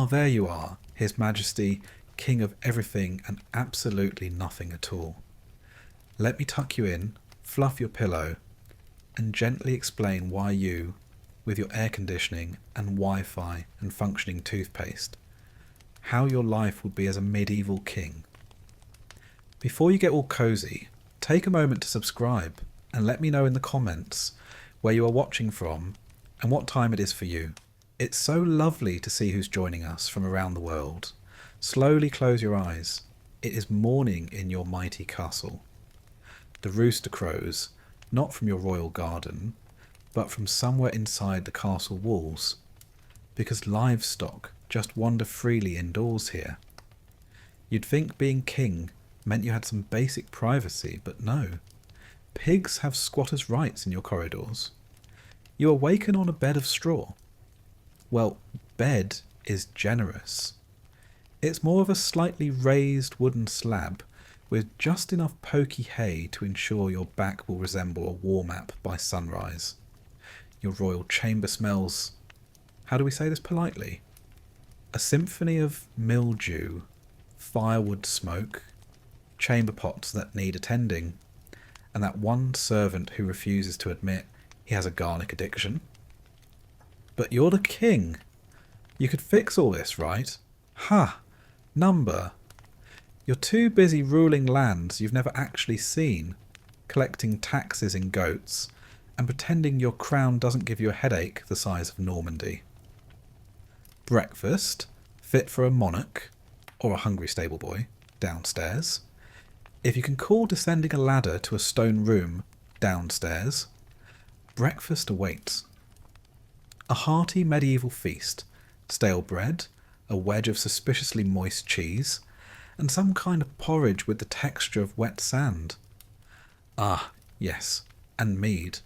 there you are, His Majesty, King of everything and absolutely nothing at all. Let me tuck you in, fluff your pillow, and gently explain why you, with your air conditioning and Wi-Fi and functioning toothpaste, how your life would be as a medieval king. Before you get all cozy, take a moment to subscribe and let me know in the comments where you are watching from and what time it is for you. It's so lovely to see who's joining us from around the world. Slowly close your eyes. It is morning in your mighty castle. The rooster crows, not from your royal garden, but from somewhere inside the castle walls, because livestock just wander freely indoors here. You'd think being king meant you had some basic privacy, but no. Pigs have squatters' rights in your corridors. You awaken on a bed of straw. Well, bed is generous. It's more of a slightly raised wooden slab with just enough pokey hay to ensure your back will resemble a war map by sunrise. Your royal chamber smells, how do we say this politely? A symphony of mildew, firewood smoke, chamber pots that need attending, and that one servant who refuses to admit he has a garlic addiction. But you're the king. You could fix all this, right? Ha! Number. You're too busy ruling lands you've never actually seen, collecting taxes in goats, and pretending your crown doesn't give you a headache the size of Normandy. Breakfast, fit for a monarch, or a hungry stable boy, downstairs. If you can call descending a ladder to a stone room, downstairs. Breakfast awaits. A hearty medieval feast, stale bread, a wedge of suspiciously moist cheese, and some kind of porridge with the texture of wet sand. Ah, yes, and mead.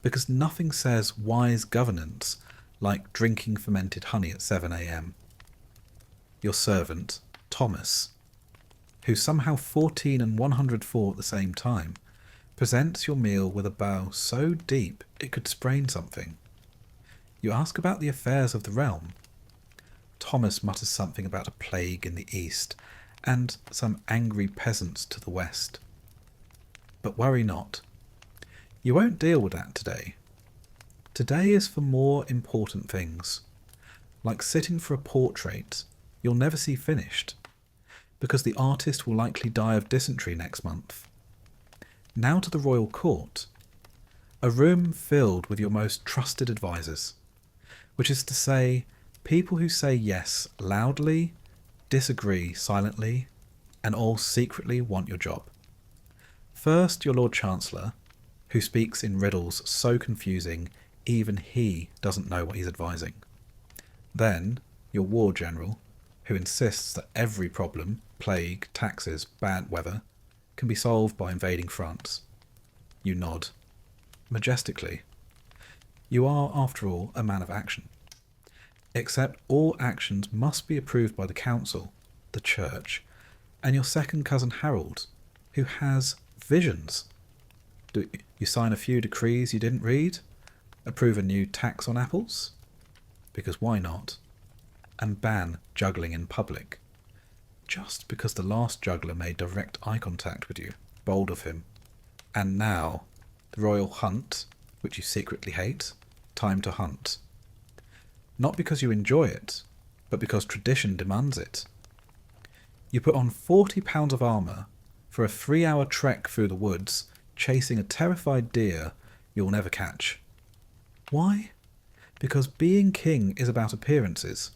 Because nothing says wise governance like drinking fermented honey at 7 a.m. Your servant, Thomas, who's somehow 14 and 104 at the same time, presents your meal with a bow so deep it could sprain something. You ask about the affairs of the realm. Thomas mutters something about a plague in the east and some angry peasants to the west. But worry not. You won't deal with that today. Today is for more important things, like sitting for a portrait you'll never see finished, because the artist will likely die of dysentery next month. Now to the royal court, a room filled with your most trusted advisors, which is to say, people who say yes loudly, disagree silently, and all secretly want your job. First, your Lord Chancellor, who speaks in riddles so confusing even he doesn't know what he's advising. Then, your War General, who insists that every problem, plague, taxes, bad weather, can be solved by invading France. You nod. Majestically. You are, after all, a man of action. Except all actions must be approved by the council, the church, and your second cousin Harold, who has visions. Do you sign a few decrees you didn't read? Approve a new tax on apples? Because why not? And ban juggling in public. Just because the last juggler made direct eye contact with you. Bold of him. And now, the royal hunt, which you secretly hate, time to hunt. Not because you enjoy it, but because tradition demands it. You put on 40 pounds of armour for a 3-hour trek through the woods, chasing a terrified deer you'll never catch. Why? Because being king is about appearances.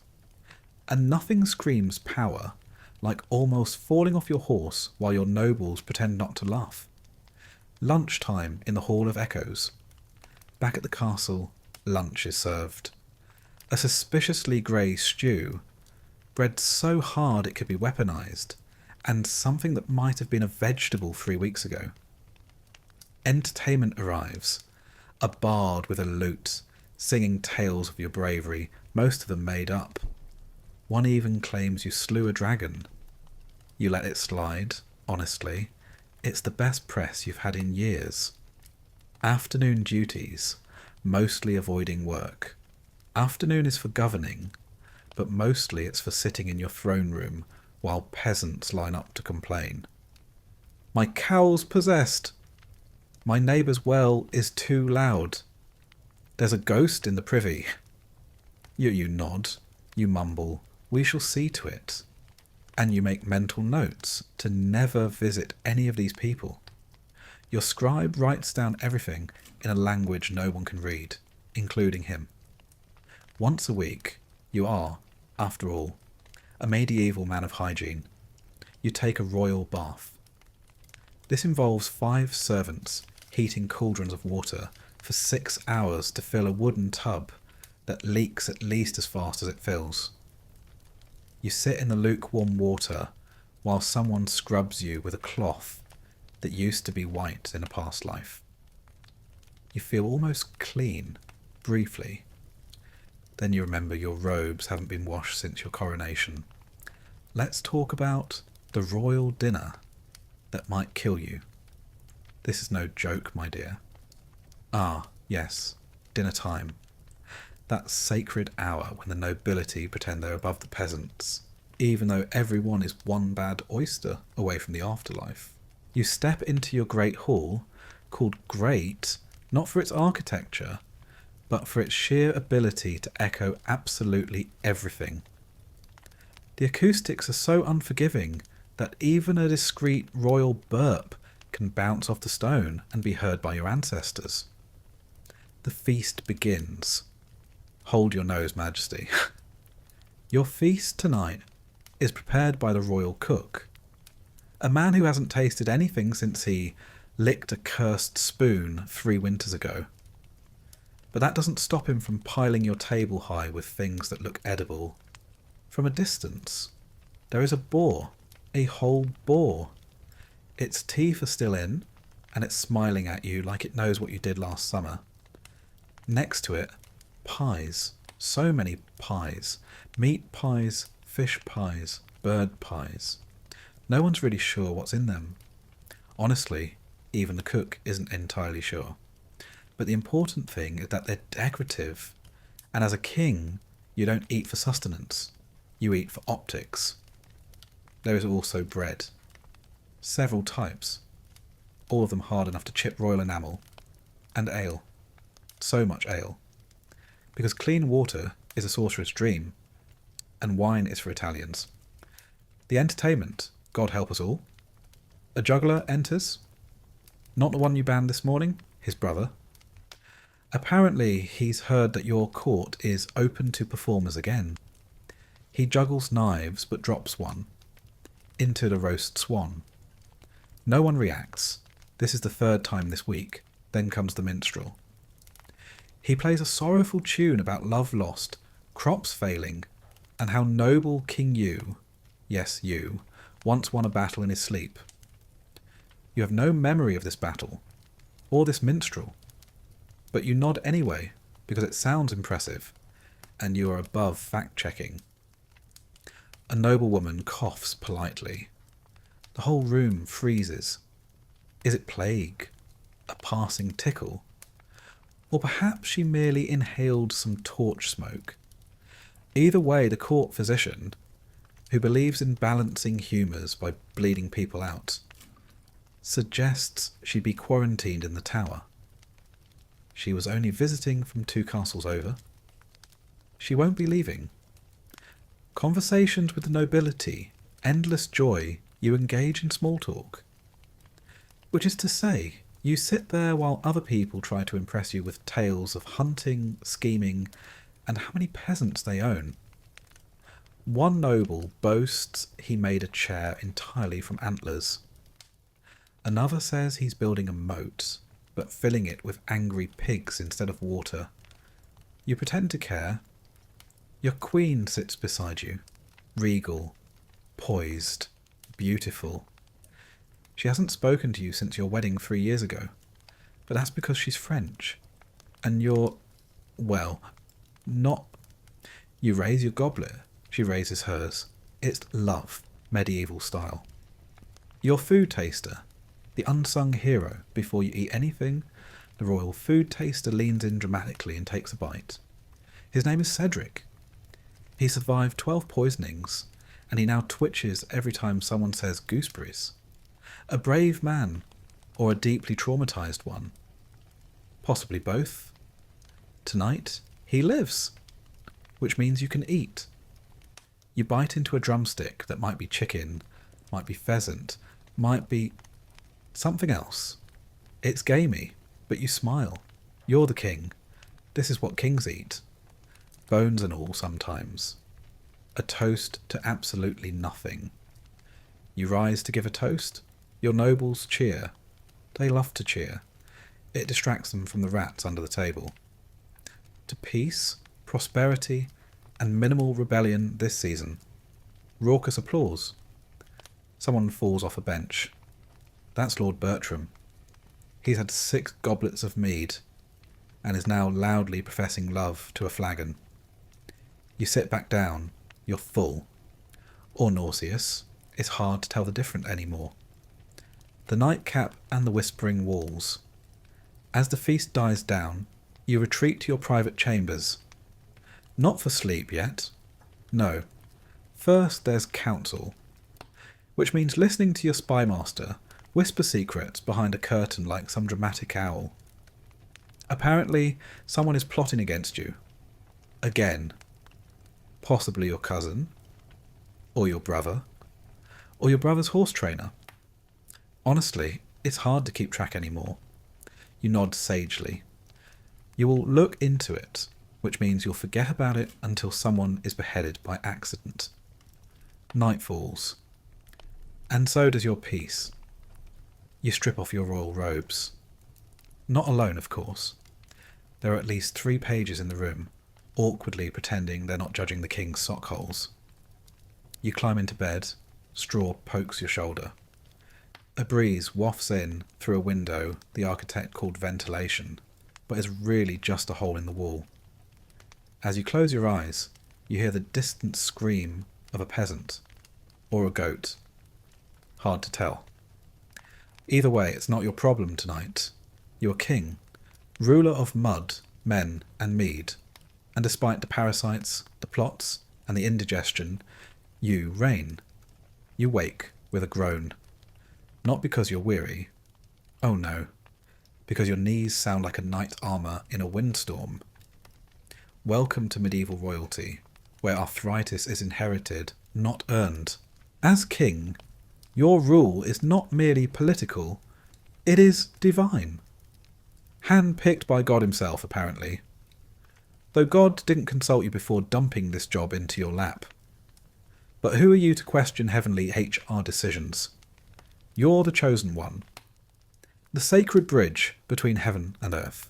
And nothing screams power like almost falling off your horse while your nobles pretend not to laugh. Lunchtime in the Hall of Echoes. Back at the castle, lunch is served. A suspiciously grey stew, bread so hard it could be weaponised, and something that might have been a vegetable 3 weeks ago. Entertainment arrives. A bard with a lute, singing tales of your bravery, most of them made up. One even claims you slew a dragon. You let it slide, honestly. It's the best press you've had in years. Afternoon duties, mostly avoiding work. Afternoon is for governing, but mostly it's for sitting in your throne room while peasants line up to complain. My cow's possessed. My neighbour's well is too loud. There's a ghost in the privy. You nod, you mumble, we shall see to it. And you make mental notes to never visit any of these people. Your scribe writes down everything in a language no one can read, including him. Once a week, you are, after all, a medieval man of hygiene. You take a royal bath. This involves 5 servants heating cauldrons of water for 6 hours to fill a wooden tub that leaks at least as fast as it fills. You sit in the lukewarm water while someone scrubs you with a cloth that used to be white in a past life. You feel almost clean, briefly. Then you remember your robes haven't been washed since your coronation. Let's talk about the royal dinner that might kill you. This is no joke, my dear. Ah, yes, dinner time. That sacred hour when the nobility pretend they're above the peasants, even though everyone is one bad oyster away from the afterlife. You step into your great hall, called great, not for its architecture, but for its sheer ability to echo absolutely everything. The acoustics are so unforgiving that even a discreet royal burp can bounce off the stone and be heard by your ancestors. The feast begins. Hold your nose, Majesty. Your feast tonight is prepared by the royal cook, a man who hasn't tasted anything since he licked a cursed spoon 3 winters ago. But that doesn't stop him from piling your table high with things that look edible. From a distance, there is a boar, a whole boar. Its teeth are still in, and it's smiling at you like it knows what you did last summer. Next to it, pies. So many pies. Meat pies, fish pies, bird pies. No one's really sure what's in them. Honestly, even the cook isn't entirely sure. But the important thing is that they're decorative. And as a king, you don't eat for sustenance. You eat for optics. There is also bread. Several types. All of them hard enough to chip royal enamel. And ale. So much ale. Because clean water is a sorcerer's dream. And wine is for Italians. The entertainment, God help us all. A juggler enters. Not the one you banned this morning, his brother. Apparently he's heard that your court is open to performers again. He juggles knives but drops one. Into the roast swan. No one reacts. This is the 3rd time this week. Then comes the minstrel. He plays a sorrowful tune about love lost, crops failing, and how noble King Yu, yes you, once won a battle in his sleep. You have no memory of this battle, or this minstrel, but you nod anyway, because it sounds impressive, and you are above fact-checking. A noble woman coughs politely. The whole room freezes. Is it plague? A passing tickle? Or perhaps she merely inhaled some torch smoke. Either way, the court physician, who believes in balancing humours by bleeding people out, suggests she be quarantined in the tower. She was only visiting from 2 castles over. She won't be leaving. Conversations with the nobility, endless joy, you engage in small talk. Which is to say, you sit there while other people try to impress you with tales of hunting, scheming, and how many peasants they own. One noble boasts he made a chair entirely from antlers. Another says he's building a moat, but filling it with angry pigs instead of water. You pretend to care. Your queen sits beside you, regal, poised, beautiful. She hasn't spoken to you since your wedding 3 years ago, but that's because she's French. And you're, well, not. You raise your goblet, she raises hers. It's love, medieval style. Your food taster, the unsung hero. Before you eat anything, the royal food taster leans in dramatically and takes a bite. His name is Cedric. He survived 12 poisonings, and he now twitches every time someone says gooseberries. A brave man, or a deeply traumatized one? Possibly both. Tonight, he lives, which means you can eat. You bite into a drumstick that might be chicken, might be pheasant, might be something else. It's gamey, but you smile. You're the king. This is what kings eat. Bones and all sometimes. A toast to absolutely nothing. You rise to give a toast. Your nobles cheer. They love to cheer. It distracts them from the rats under the table. To peace, prosperity, and minimal rebellion this season. Raucous applause. Someone falls off a bench. That's Lord Bertram. He's had 6 goblets of mead, and is now loudly professing love to a flagon. You sit back down. You're full. Or nauseous. It's hard to tell the difference anymore. The nightcap and the whispering walls. As the feast dies down, you retreat to your private chambers. Not for sleep yet. No. First there's counsel, which means listening to your spymaster whisper secrets behind a curtain like some dramatic owl. Apparently, someone is plotting against you. Again. Possibly your cousin, or your brother, or your brother's horse trainer. Honestly, it's hard to keep track anymore. You nod sagely. You will look into it, which means you'll forget about it until someone is beheaded by accident. Night falls. And so does your peace. You strip off your royal robes. Not alone, of course. There are at least 3 pages in the room, awkwardly pretending they're not judging the king's sock holes. You climb into bed. Straw pokes your shoulder. A breeze wafts in through a window the architect called ventilation, but is really just a hole in the wall. As you close your eyes, you hear the distant scream of a peasant, or a goat. Hard to tell. Either way, it's not your problem tonight. You're king, ruler of mud, men, and mead, and despite the parasites, the plots, and the indigestion, you reign. You wake with a groan. Not because you're weary. Oh no. Because your knees sound like a knight armour in a windstorm. Welcome to medieval royalty, where arthritis is inherited, not earned. As king, your rule is not merely political, it is divine. Hand-picked by God himself, apparently. Though God didn't consult you before dumping this job into your lap. But who are you to question heavenly HR decisions? You're the chosen one. The sacred bridge between heaven and earth.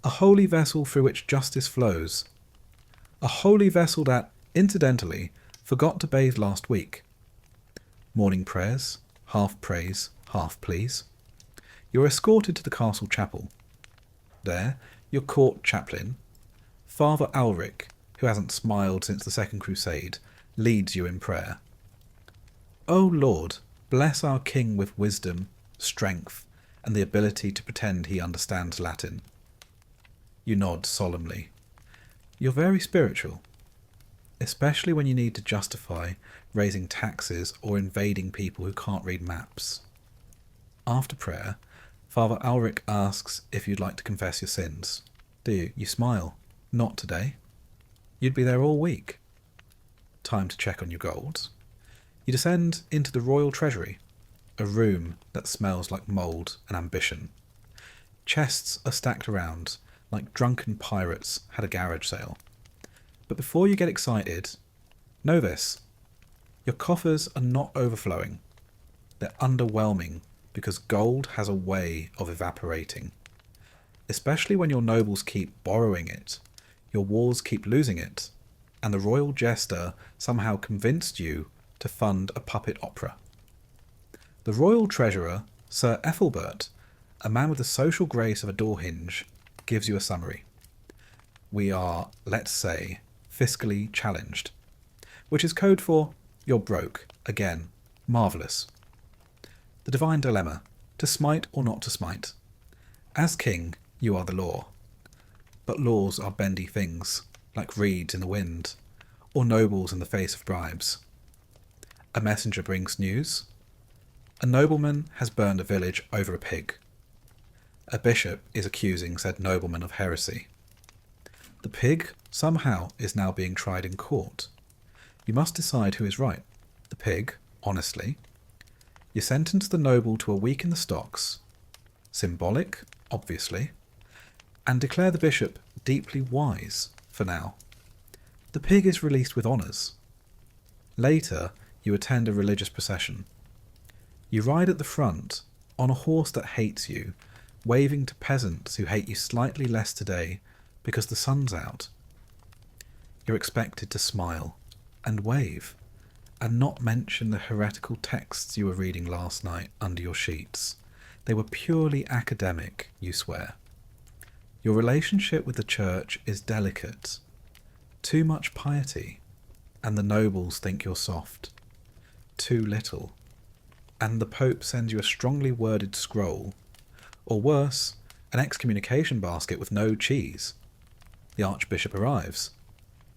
A holy vessel through which justice flows. A holy vessel that, incidentally, forgot to bathe last week. Morning prayers, half praise, half please. You're escorted to the castle chapel. There, your court chaplain, Father Ulrich, who hasn't smiled since the Second Crusade, leads you in prayer. O Lord, bless our king with wisdom, strength, and the ability to pretend he understands Latin. You nod solemnly. You're very spiritual, especially when you need to justify raising taxes or invading people who can't read maps. After prayer, Father Ulrich asks if you'd like to confess your sins. Do you? You smile. Not today. You'd be there all week. Time to check on your gold. You descend into the royal treasury, a room that smells like mould and ambition. Chests are stacked around, like drunken pirates had a garage sale. But before you get excited, know this. Your coffers are not overflowing. They're underwhelming because gold has a way of evaporating. Especially when your nobles keep borrowing it, your wars keep losing it, and the royal jester somehow convinced you to fund a puppet opera. The royal treasurer, Sir Ethelbert, a man with the social grace of a door hinge, gives you a summary. We are, let's say, fiscally challenged, which is code for you're broke, again, marvellous. The divine dilemma, to smite or not to smite. As king, you are the law. But laws are bendy things, like reeds in the wind. or nobles in the face of bribes. A messenger brings news. A nobleman has burned a village over a pig. A bishop is accusing said nobleman of heresy. The pig somehow is now being tried in court. You must decide who is right. The pig, honestly. You sentence the noble to a week in the stocks, symbolic, obviously, and declare the bishop deeply wise for now. The pig is released with honours. Later, you attend a religious procession. You ride at the front on a horse that hates you, waving to peasants who hate you slightly less today because the sun's out. You're expected to smile and wave and not mention the heretical texts you were reading last night under your sheets. They were purely academic, you swear. Your relationship with the church is delicate. Too much piety, and the nobles think you're soft. Too little, and the Pope sends you a strongly worded scroll, or worse, an excommunication basket with no cheese. The Archbishop arrives.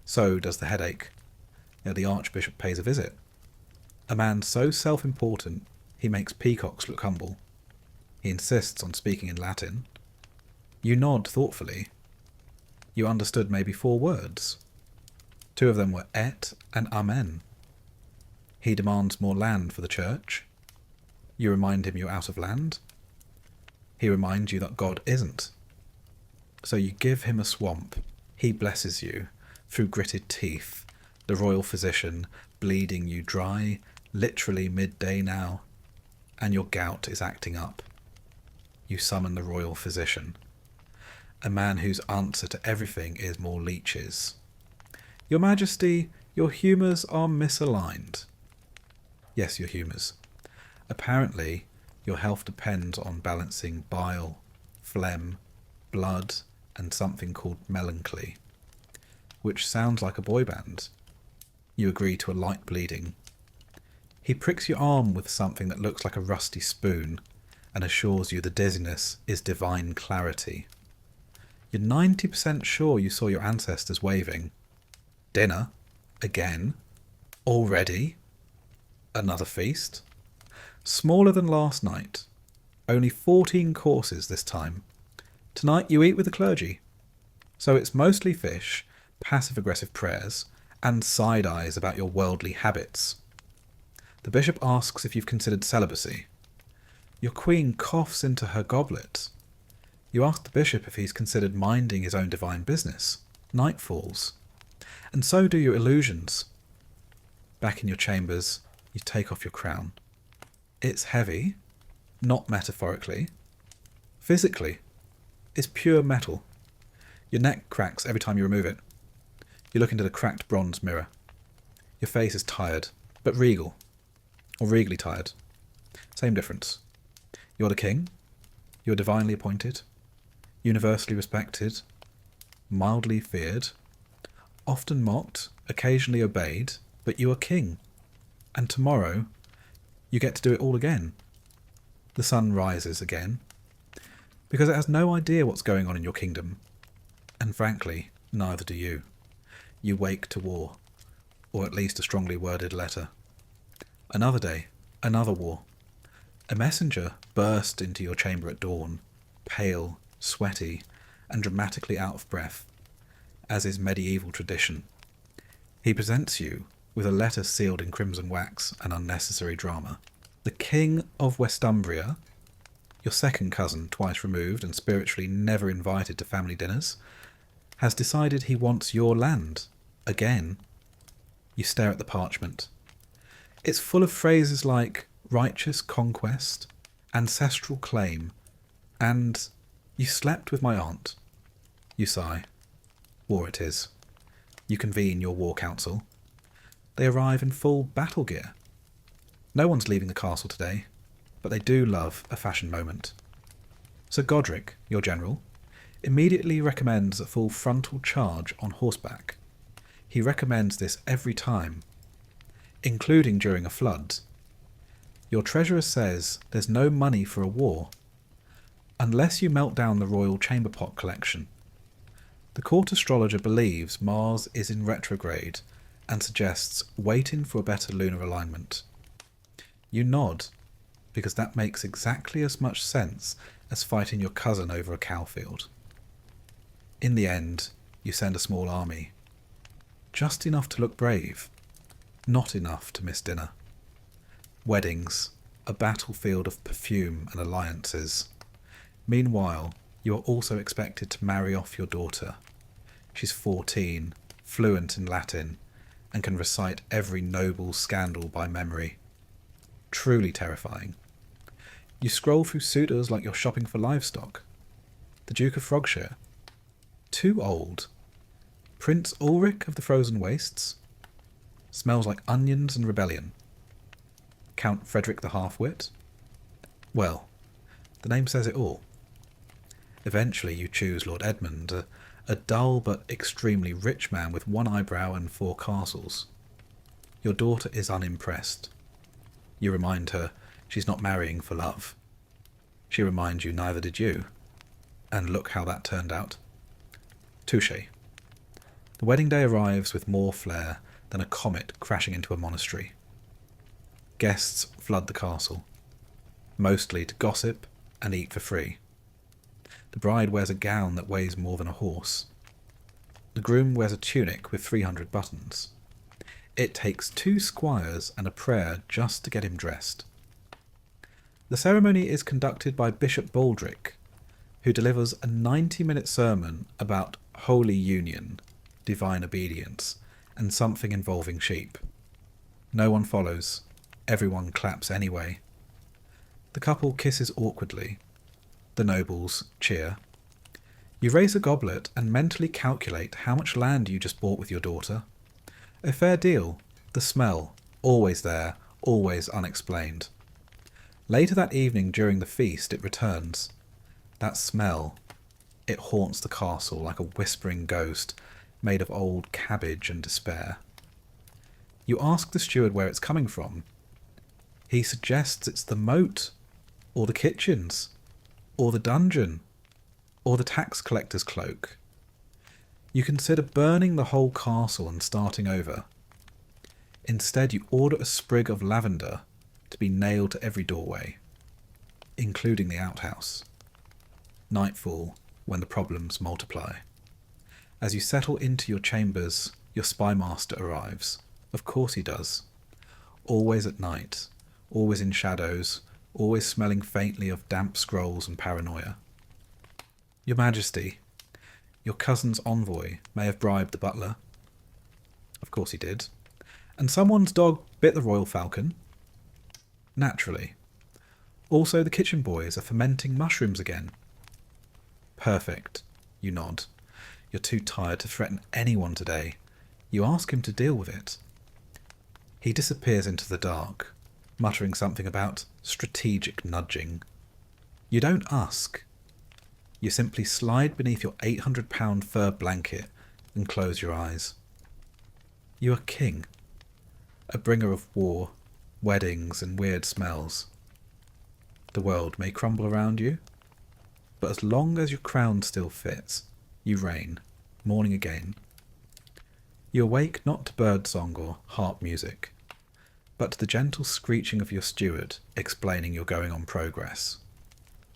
So does the headache. Yet the Archbishop pays a visit. A man so self-important, he makes peacocks look humble. He insists on speaking in Latin. You nod thoughtfully. You understood maybe 4 words. 2 of them were et and amen. He demands more land for the church. You remind him you're out of land. He reminds you that God isn't. So you give him a swamp. He blesses you, through gritted teeth, the royal physician, bleeding you dry, literally midday now, and your gout is acting up. You summon the royal physician, a man whose answer to everything is more leeches. Your Majesty, your humours are misaligned. Yes, your humours. Apparently, your health depends on balancing bile, phlegm, blood, and something called melancholy, which sounds like a boy band. You agree to a light bleeding. He pricks your arm with something that looks like a rusty spoon and assures you the dizziness is divine clarity. You're 90% sure you saw your ancestors waving. Dinner? Again? Already? Another feast? Smaller than last night. Only 14 courses this time. Tonight you eat with the clergy. So it's mostly fish, passive-aggressive prayers, and side-eyes about your worldly habits. The bishop asks if you've considered celibacy. Your queen coughs into her goblet. You ask the bishop if he's considered minding his own divine business. Night falls. And so do your illusions. Back in your chambers, you take off your crown. It's heavy, not metaphorically. Physically, it's pure metal. Your neck cracks every time you remove it. You look into the cracked bronze mirror. Your face is tired, but regal. Or regally tired. Same difference. You're the king. You're divinely appointed. Universally respected. Mildly feared. Often mocked, occasionally obeyed, but you are king. And tomorrow, you get to do it all again. The sun rises again. Because it has no idea what's going on in your kingdom. And frankly, neither do you. You wake to war. Or at least a strongly worded letter. Another day, another war. A messenger burst into your chamber at dawn, pale, sweaty, and dramatically out of breath, as is medieval tradition. He presents you with a letter sealed in crimson wax and unnecessary drama. The King of Westumbria, your second cousin twice removed and spiritually never invited to family dinners, has decided he wants your land. Again. You stare at the parchment. It's full of phrases like righteous conquest, ancestral claim, and you slept with my aunt. You sigh. War it is. You convene your war council. They arrive in full battle gear. No one's leaving the castle today, but they do love a fashion moment. Sir Godric, your general, immediately recommends a full frontal charge on horseback. He recommends this every time, including during a flood. Your treasurer says there's no money for a war, unless you melt down the royal chamber pot collection. The court astrologer believes Mars is in retrograde and suggests waiting for a better lunar alignment. You nod, because that makes exactly as much sense as fighting your cousin over a cow field. In the end, you send a small army. Just enough to look brave, not enough to miss dinner. Weddings, a battlefield of perfume and alliances. Meanwhile, you are also expected to marry off your daughter. She's 14, fluent in Latin, and can recite every noble scandal by memory. Truly terrifying. You scroll through suitors like you're shopping for livestock. The Duke of Frogshire. Too old. Prince Ulrich of the Frozen Wastes. Smells like onions and rebellion. Count Frederick the Half-Wit. Well, the name says it all. Eventually you choose Lord Edmund, a dull but extremely rich man with one eyebrow and 4 castles. Your daughter is unimpressed. You remind her she's not marrying for love. She reminds you neither did you. And look how that turned out. Touché. The wedding day arrives with more flair than a comet crashing into a monastery. Guests flood the castle, mostly to gossip and eat for free. The bride wears a gown that weighs more than a horse. The groom wears a tunic with 300 buttons. It takes 2 squires and a prayer just to get him dressed. The ceremony is conducted by Bishop Baldric, who delivers a 90-minute sermon about holy union, divine obedience, and something involving sheep. No one follows. Everyone claps anyway. The couple kisses awkwardly. The nobles cheer. You raise a goblet and mentally calculate how much land you just bought with your daughter. A fair deal. The smell, always there, always unexplained. Later that evening during the feast it returns. That smell, it haunts the castle like a whispering ghost made of old cabbage and despair. You ask the steward where it's coming from. He suggests it's the moat, or the kitchens, or the dungeon, or the tax collector's cloak. You consider burning the whole castle and starting over. Instead, you order a sprig of lavender to be nailed to every doorway, including the outhouse. Nightfall, when the problems multiply. As you settle into your chambers, your spymaster arrives. Of course he does. Always at night, always in shadows, always smelling faintly of damp scrolls and paranoia. Your Majesty, your cousin's envoy may have bribed the butler. Of course he did. And someone's dog bit the royal falcon. Naturally. Also, the kitchen boys are fermenting mushrooms again. Perfect. You nod. You're too tired to threaten anyone today. You ask him to deal with it. He disappears into the dark, muttering something about strategic nudging. You don't ask. You simply slide beneath your £800 fur blanket and close your eyes. You are king, a bringer of war, weddings and weird smells. The world may crumble around you, but as long as your crown still fits, you reign, morning again. You awake not to birdsong or harp music, but to the gentle screeching of your steward explaining you're going on progress.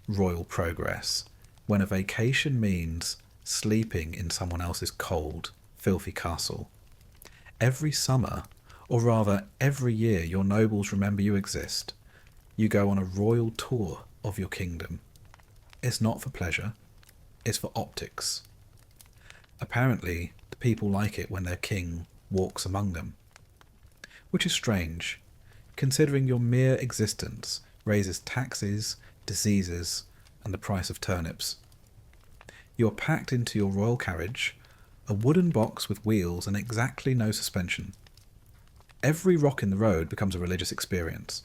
Royal progress, when a vacation means sleeping in someone else's cold, filthy castle. Every summer, or rather every year your nobles remember you exist, you go on a royal tour of your kingdom. It's not for pleasure, it's for optics. Apparently, the people like it when their king walks among them. Which is strange, considering your mere existence raises taxes, diseases, and the price of turnips. You are packed into your royal carriage, a wooden box with wheels and exactly no suspension. Every rock in the road becomes a religious experience.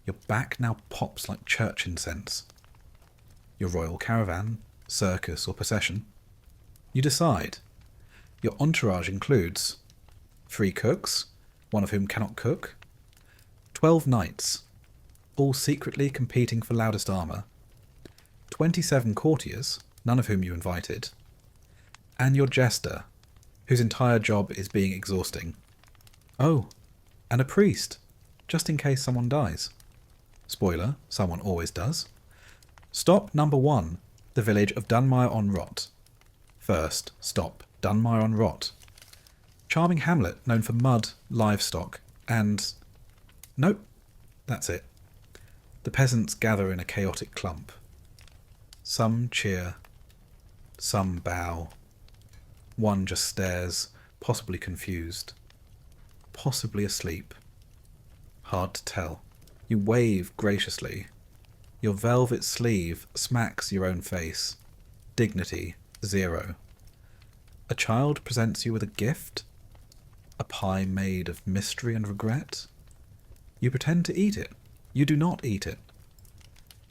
Your back now pops like church incense. Your royal caravan, circus or procession. You decide. Your entourage includes 3 cooks, one of whom cannot cook, 12 knights, all secretly competing for loudest armour, 27 courtiers, none of whom you invited, and your jester, whose entire job is being exhausting. Oh, and a priest, just in case someone dies. Spoiler, someone always does. Stop number 1, the village of Dunmire-on-Rot. First, stop Dunmire-on-Rot. Charming hamlet known for mud, livestock, and... Nope, that's it. The peasants gather in a chaotic clump. Some cheer, some bow. One just stares, possibly confused, possibly asleep. Hard to tell. You wave graciously. Your velvet sleeve smacks your own face. Dignity, 0. A child presents you with a gift? A pie made of mystery and regret? You pretend to eat it. You do not eat it.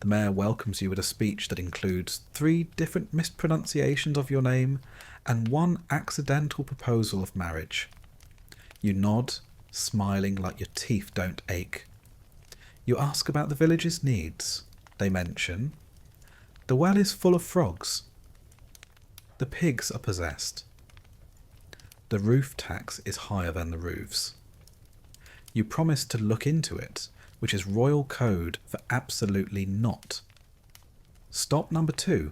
The mayor welcomes you with a speech that includes 3 different mispronunciations of your name and 1 accidental proposal of marriage. You nod, smiling like your teeth don't ache. You ask about the village's needs. They mention, the well is full of frogs. The pigs are possessed. The roof tax is higher than the roofs. You promise to look into it, which is royal code for absolutely not. Stop number 2,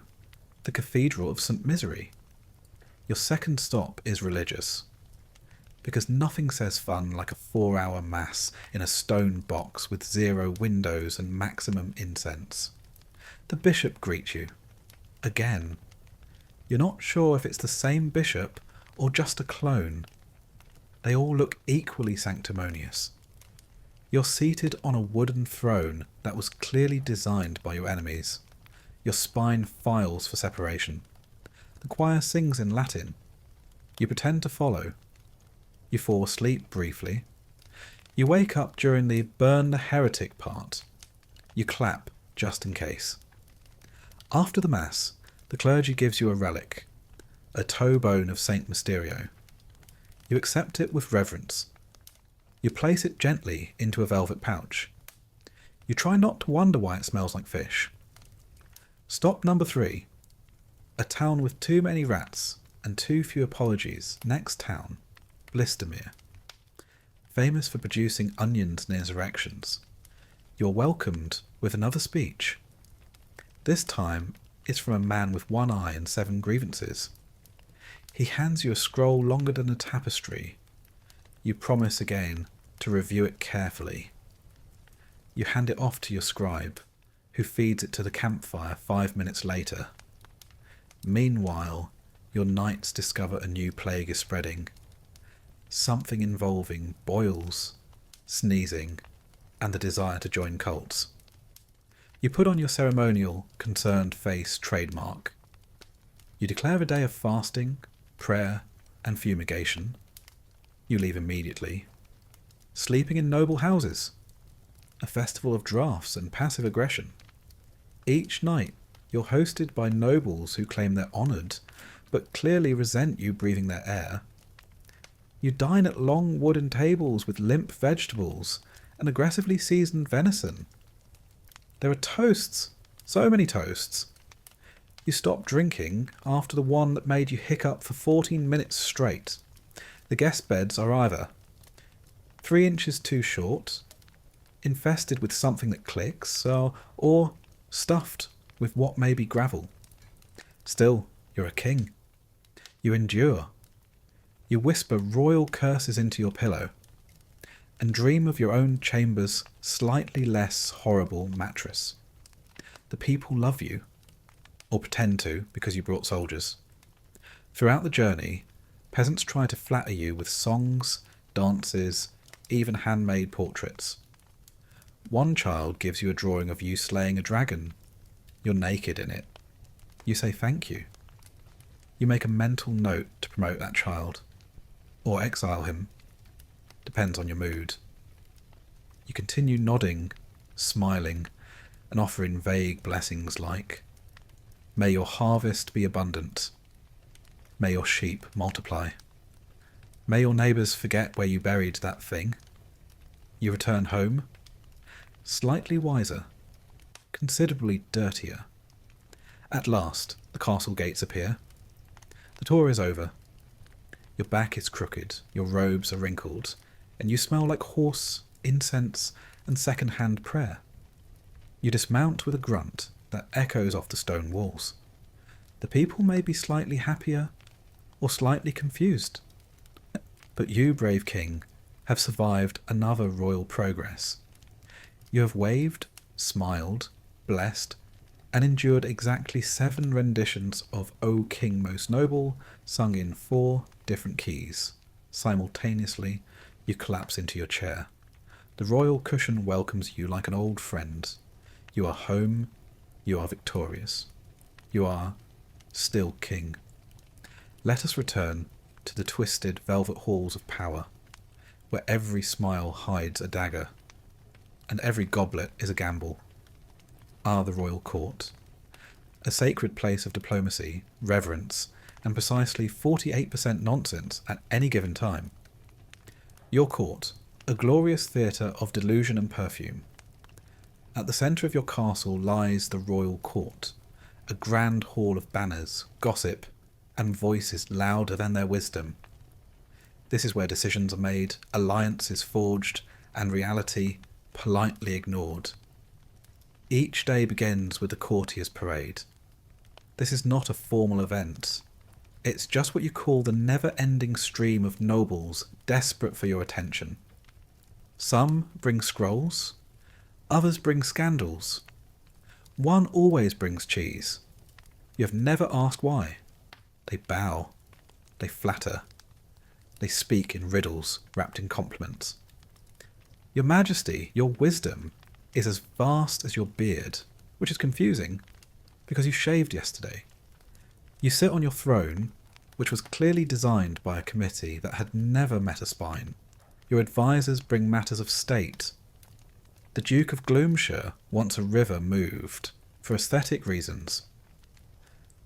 the Cathedral of St. Misery. Your second stop is religious, because nothing says fun like a 4-hour mass in a stone box with 0 windows and maximum incense. The bishop greets you. Again. You're not sure if it's the same bishop or just a clone. They all look equally sanctimonious. You're seated on a wooden throne that was clearly designed by your enemies. Your spine files for separation. The choir sings in Latin. You pretend to follow. You fall asleep briefly. You wake up during the burn the heretic part. You clap just in case. After the Mass, the clergy gives you a relic, a toe bone of Saint Mysterio. You accept it with reverence. You place it gently into a velvet pouch. You try not to wonder why it smells like fish. Stop number 3. A town with too many rats and too few apologies. Next town, Blistermere. Famous for producing onions and insurrections. You're welcomed with another speech. This time, it's from a man with 1 eye and 7 grievances. He hands you a scroll longer than a tapestry. You promise again to review it carefully. You hand it off to your scribe, who feeds it to the campfire 5 minutes later. Meanwhile, your knights discover a new plague is spreading. Something involving boils, sneezing, and the desire to join cults. You put on your ceremonial, concerned face trademark. You declare a day of fasting, prayer, and fumigation. You leave immediately. Sleeping in noble houses. A festival of drafts and passive aggression. Each night, you're hosted by nobles who claim they're honoured, but clearly resent you breathing their air. You dine at long wooden tables with limp vegetables and aggressively seasoned venison. There are toasts, so many toasts. You stop drinking after the one that made you hiccup for 14 minutes straight. The guest beds are either 3 inches too short, infested with something that clicks, or stuffed with what may be gravel. Still, you're a king. You endure. You whisper royal curses into your pillow, and dream of your own chamber's slightly less horrible mattress. The people love you, or pretend to because you brought soldiers. Throughout the journey, peasants try to flatter you with songs, dances, even handmade portraits. One child gives you a drawing of you slaying a dragon. You're naked in it. You say thank you. You make a mental note to promote that child, or exile him. Depends on your mood. You continue nodding, smiling, and offering vague blessings like, may your harvest be abundant. May your sheep multiply. May your neighbours forget where you buried that thing. You return home, slightly wiser, considerably dirtier. At last, the castle gates appear. The tour is over. Your back is crooked, your robes are wrinkled, and you smell like horse, incense, and second-hand prayer. You dismount with a grunt that echoes off the stone walls. The people may be slightly happier or slightly confused. But you, brave king, have survived another royal progress. You have waved, smiled, blessed, and endured exactly 7 renditions of O King Most Noble, sung in 4 different keys. Simultaneously, you collapse into your chair. The royal cushion welcomes you like an old friend. You are home. You are victorious. You are still king. Let us return to the twisted velvet halls of power, where every smile hides a dagger, and every goblet is a gamble. The royal court, a sacred place of diplomacy, reverence, and precisely 48% nonsense at any given time. Your court, a glorious theatre of delusion and perfume. At the centre of your castle lies the royal court, a grand hall of banners, gossip, and voices louder than their wisdom. This is where decisions are made, alliances forged, and reality politely ignored. Each day begins with the courtiers' parade. This is not a formal event. It's just what you call the never-ending stream of nobles desperate for your attention. Some bring scrolls, others bring scandals. One always brings cheese. You have never asked why. They bow, they flatter, they speak in riddles wrapped in compliments. Your majesty, your wisdom, is as vast as your beard, which is confusing, because you shaved yesterday. You sit on your throne, which was clearly designed by a committee that had never met a spine. Your advisors bring matters of state. The Duke of Gloomshire wants a river moved, for aesthetic reasons.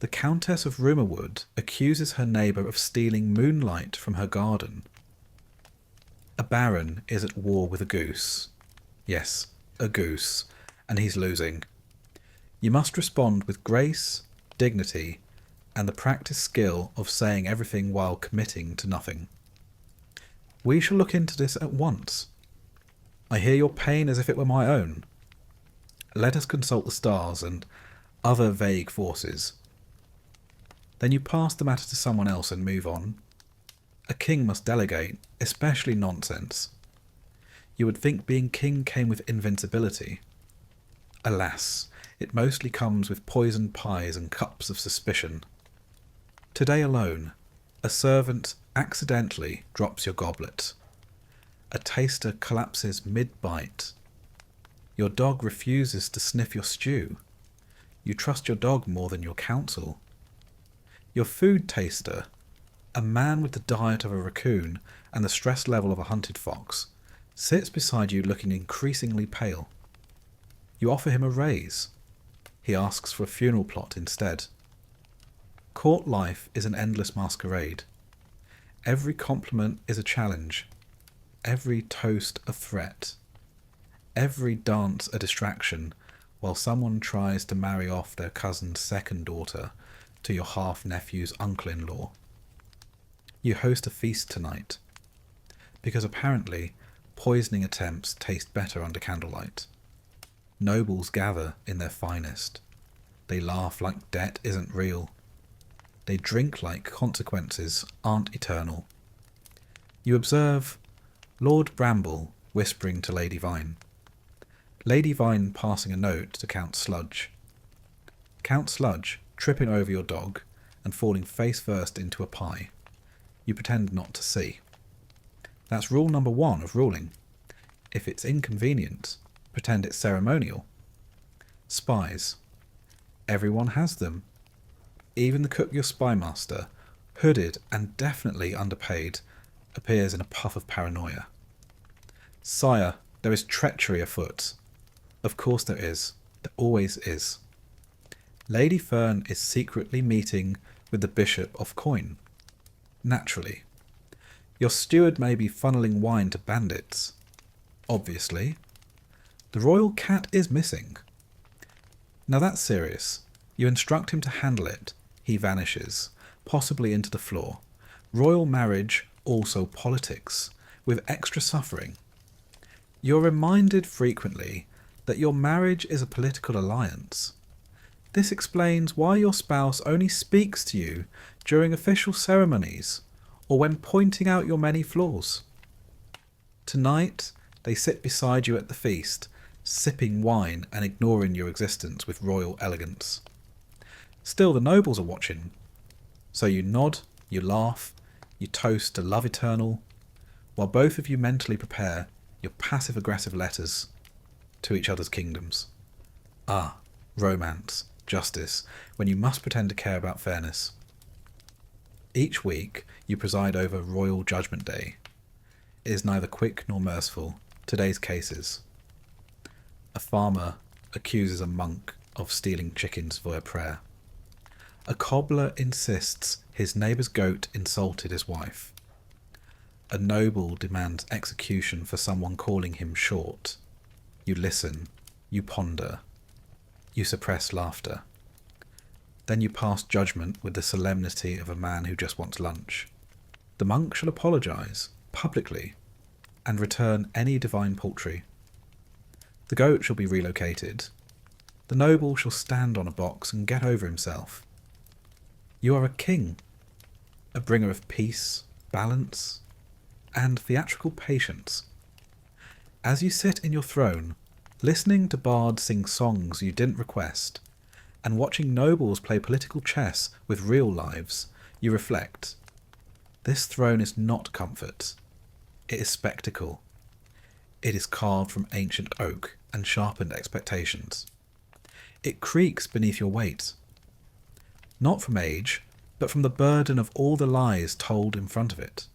The Countess of Rumourwood accuses her neighbour of stealing moonlight from her garden. A baron is at war with a goose. Yes, a goose, and he's losing. You must respond with grace, dignity, and the practiced skill of saying everything while committing to nothing. We shall look into this at once. I hear your pain as if it were my own. Let us consult the stars and other vague forces. Then you pass the matter to someone else and move on. A king must delegate, especially nonsense. You would think being king came with invincibility. Alas, it mostly comes with poisoned pies and cups of suspicion. Today alone, a servant accidentally drops your goblet. A taster collapses mid-bite. Your dog refuses to sniff your stew. You trust your dog more than your counsel. Your food taster, a man with the diet of a raccoon and the stress level of a hunted fox, sits beside you looking increasingly pale. You offer him a raise. He asks for a funeral plot instead. Court life is an endless masquerade. Every compliment is a challenge. Every toast a threat. Every dance a distraction, while someone tries to marry off their cousin's second daughter to your half-nephew's uncle-in-law. You host a feast tonight, because apparently poisoning attempts taste better under candlelight. Nobles gather in their finest. They laugh like debt isn't real. They drink like consequences aren't eternal. You observe Lord Bramble whispering to Lady Vine. Lady Vine passing a note to Count Sludge. Count Sludge tripping over your dog and falling face first into a pie. You pretend not to see. That's rule number 1 of ruling. If it's inconvenient, pretend it's ceremonial. Spies. Everyone has them. Even the cook your spymaster, hooded and definitely underpaid, appears in a puff of paranoia. Sire, there is treachery afoot. Of course there is. There always is. Lady Fern is secretly meeting with the Bishop of Coin. Naturally. Your steward may be funneling wine to bandits. Obviously. The royal cat is missing. Now that's serious. You instruct him to handle it. He vanishes, possibly into the floor. Royal marriage, also politics, with extra suffering. You're reminded frequently that your marriage is a political alliance. This explains why your spouse only speaks to you during official ceremonies or when pointing out your many flaws. Tonight, they sit beside you at the feast, sipping wine and ignoring your existence with royal elegance. Still, the nobles are watching, so you nod, you laugh, you toast to love eternal, while both of you mentally prepare your passive-aggressive letters to each other's kingdoms. Ah, romance, justice, when you must pretend to care about fairness. Each week, you preside over Royal Judgment Day. It is neither quick nor merciful. Today's cases. A farmer accuses a monk of stealing chickens via prayer. A cobbler insists his neighbour's goat insulted his wife. A noble demands execution for someone calling him short. You listen, you ponder, you suppress laughter. Then you pass judgment with the solemnity of a man who just wants lunch. The monk shall apologise, publicly, and return any divine poultry. The goat shall be relocated. The noble shall stand on a box and get over himself. You are a king, a bringer of peace, balance, and theatrical patience. As you sit in your throne, listening to bards sing songs you didn't request, and watching nobles play political chess with real lives, you reflect. This throne is not comfort. It is spectacle. It is carved from ancient oak and sharpened expectations. It creaks beneath your weight. Not from age, but from the burden of all the lies told in front of it.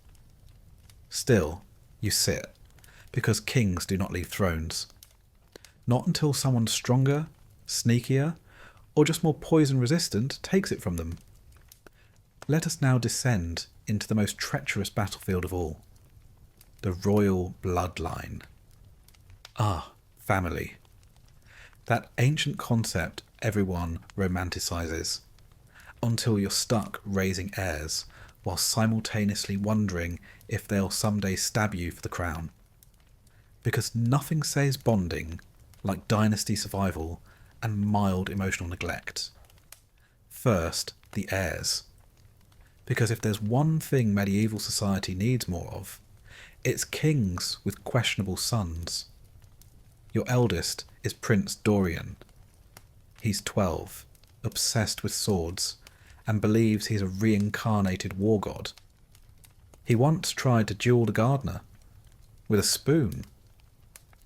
Still, you sit, because kings do not leave thrones. Not until someone stronger, sneakier, or just more poison-resistant takes it from them. Let us now descend into the most treacherous battlefield of all. The royal bloodline. Ah, family. That ancient concept everyone romanticizes, until you're stuck raising heirs while simultaneously wondering if they'll someday stab you for the crown. Because nothing says bonding like dynasty survival and mild emotional neglect. First, the heirs. Because if there's one thing medieval society needs more of, it's kings with questionable sons. Your eldest is Prince Dorian. He's 12, obsessed with swords, and believes he's a reincarnated war god. He once tried to duel the gardener with a spoon.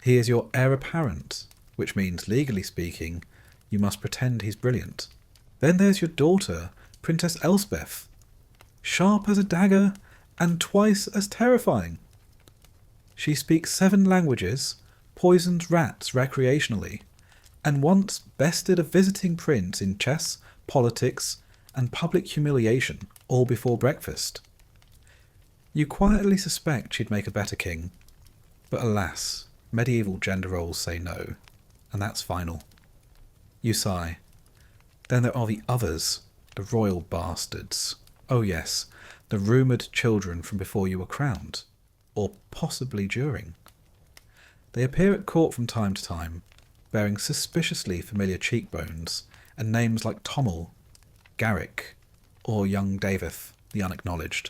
He is your heir apparent, which means, legally speaking, you must pretend he's brilliant. Then there's your daughter, Princess Elspeth, sharp as a dagger and twice as terrifying. She speaks 7 languages, poisons rats recreationally, and once bested a visiting prince in chess, politics, and public humiliation, all before breakfast. You quietly suspect she'd make a better king, but alas, medieval gender roles say no, and that's final. You sigh. Then there are the others, the royal bastards. Oh yes, the rumoured children from before you were crowned, or possibly during. They appear at court from time to time, bearing suspiciously familiar cheekbones and names like Tommel, Garrick, or young Davith, the unacknowledged.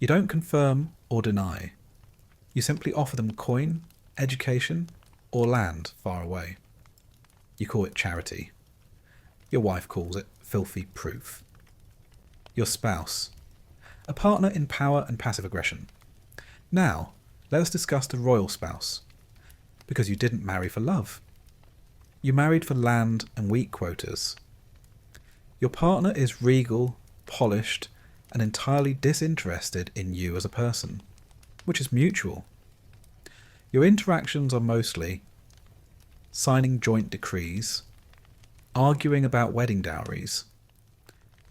You don't confirm or deny. You simply offer them coin, education, or land far away. You call it charity. Your wife calls it filthy proof. Your spouse. A partner in power and passive aggression. Now, let us discuss the royal spouse. Because you didn't marry for love. You married for land and wheat quotas. Your partner is regal, polished, and entirely disinterested in you as a person, which is mutual. Your interactions are mostly signing joint decrees, arguing about wedding dowries,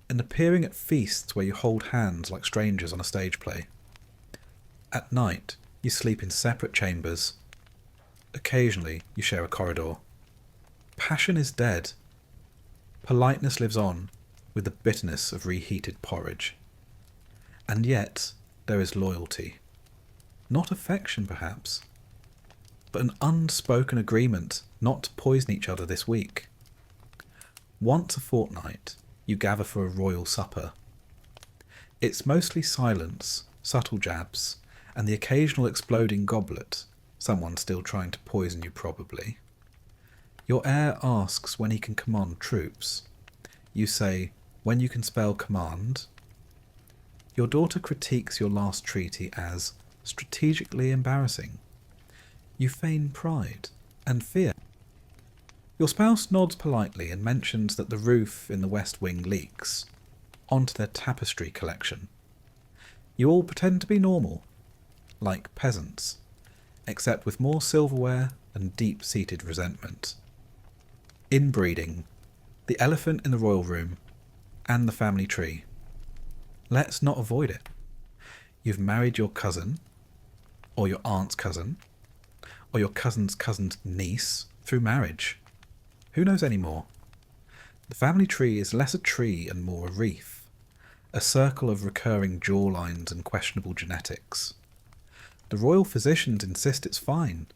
and appearing at feasts where you hold hands like strangers on a stage play. At night, you sleep in separate chambers. Occasionally, you share a corridor. Passion is dead. Politeness lives on with the bitterness of reheated porridge. And yet, there is loyalty. Not affection, perhaps, but an unspoken agreement not to poison each other this week. Once a fortnight, you gather for a royal supper. It's mostly silence, subtle jabs, and the occasional exploding goblet, someone still trying to poison you probably. Your heir asks when he can command troops. You say, when you can spell command. Your daughter critiques your last treaty as strategically embarrassing. You feign pride and fear. Your spouse nods politely and mentions that the roof in the West Wing leaks onto their tapestry collection. You all pretend to be normal, like peasants, except with more silverware and deep-seated resentment. Inbreeding, the elephant in the royal room, and the family tree. Let's not avoid it. You've married your cousin, or your aunt's cousin, or your cousin's cousin's niece through marriage. Who knows anymore? The family tree is less a tree and more a reef, a circle of recurring jawlines and questionable genetics. The royal physicians insist it's fine.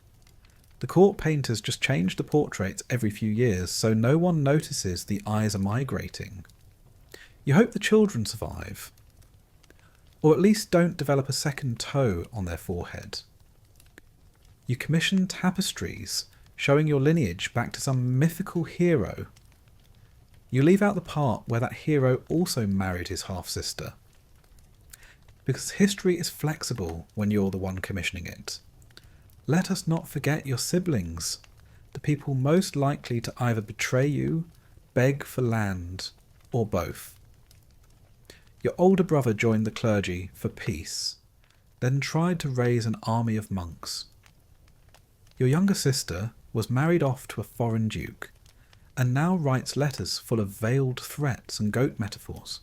The court painters just change the portraits every few years so no one notices the eyes are migrating. You hope the children survive, or at least don't develop a second toe on their forehead. You commission tapestries showing your lineage back to some mythical hero. You leave out the part where that hero also married his half-sister. Because history is flexible when you're the one commissioning it. Let us not forget your siblings, the people most likely to either betray you, beg for land, or both. Your older brother joined the clergy for peace, then tried to raise an army of monks. Your younger sister was married off to a foreign duke, and now writes letters full of veiled threats and goat metaphors.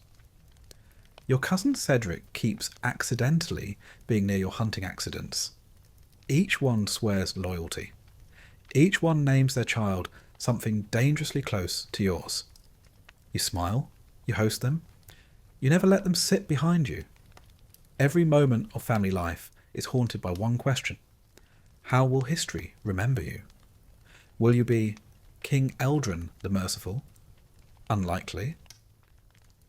Your cousin Cedric keeps accidentally being near your hunting accidents. Each one swears loyalty. Each one names their child something dangerously close to yours. You smile, you host them, you never let them sit behind you. Every moment of family life is haunted by one question. How will history remember you? Will you be King Eldrin the Merciful? Unlikely.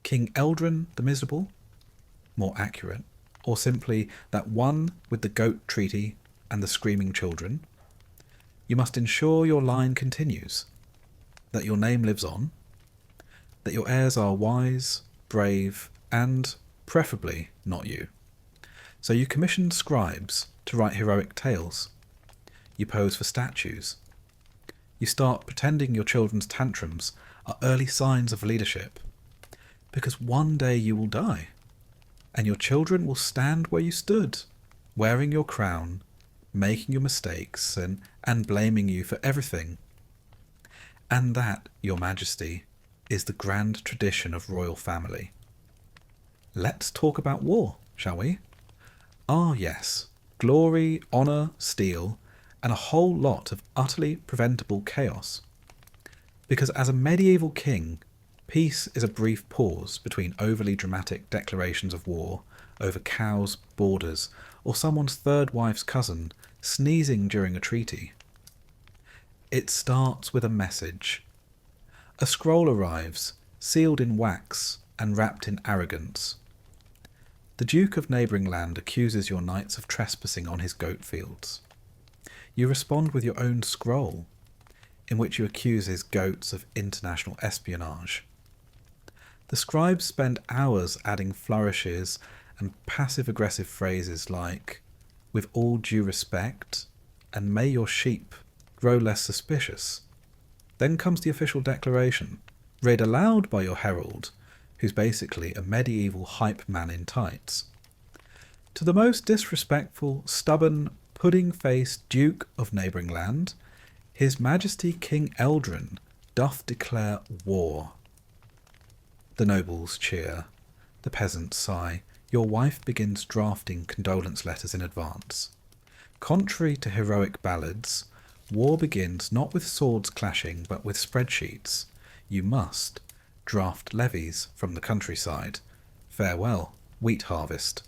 King Eldrin the Miserable? More accurate. Or simply that one with the goat treaty and the screaming children? You must ensure your line continues, that your name lives on, that your heirs are wise, brave, and, preferably, not you. So you commission scribes to write heroic tales. You pose for statues. You start pretending your children's tantrums are early signs of leadership. Because one day you will die, and your children will stand where you stood, wearing your crown, making your mistakes, and blaming you for everything. And that, Your Majesty, is the grand tradition of royal family. Let's talk about war, shall we? Ah, yes. Glory, honour, steel, and a whole lot of utterly preventable chaos. Because as a medieval king, peace is a brief pause between overly dramatic declarations of war over cows, borders, or someone's third wife's cousin sneezing during a treaty. It starts with a message. A scroll arrives, sealed in wax and wrapped in arrogance. The Duke of neighbouring land accuses your knights of trespassing on his goat fields. You respond with your own scroll, in which you accuse his goats of international espionage. The scribes spend hours adding flourishes and passive-aggressive phrases like, with all due respect, and may your sheep grow less suspicious. Then comes the official declaration, read aloud by your herald, who's basically a medieval hype man in tights. To the most disrespectful, stubborn, pudding-faced Duke of neighbouring land, His Majesty King Eldrin doth declare war. The nobles cheer, the peasants sigh, your wife begins drafting condolence letters in advance. Contrary to heroic ballads, war begins not with swords clashing but with spreadsheets. You must draft levies from the countryside. Farewell, wheat harvest.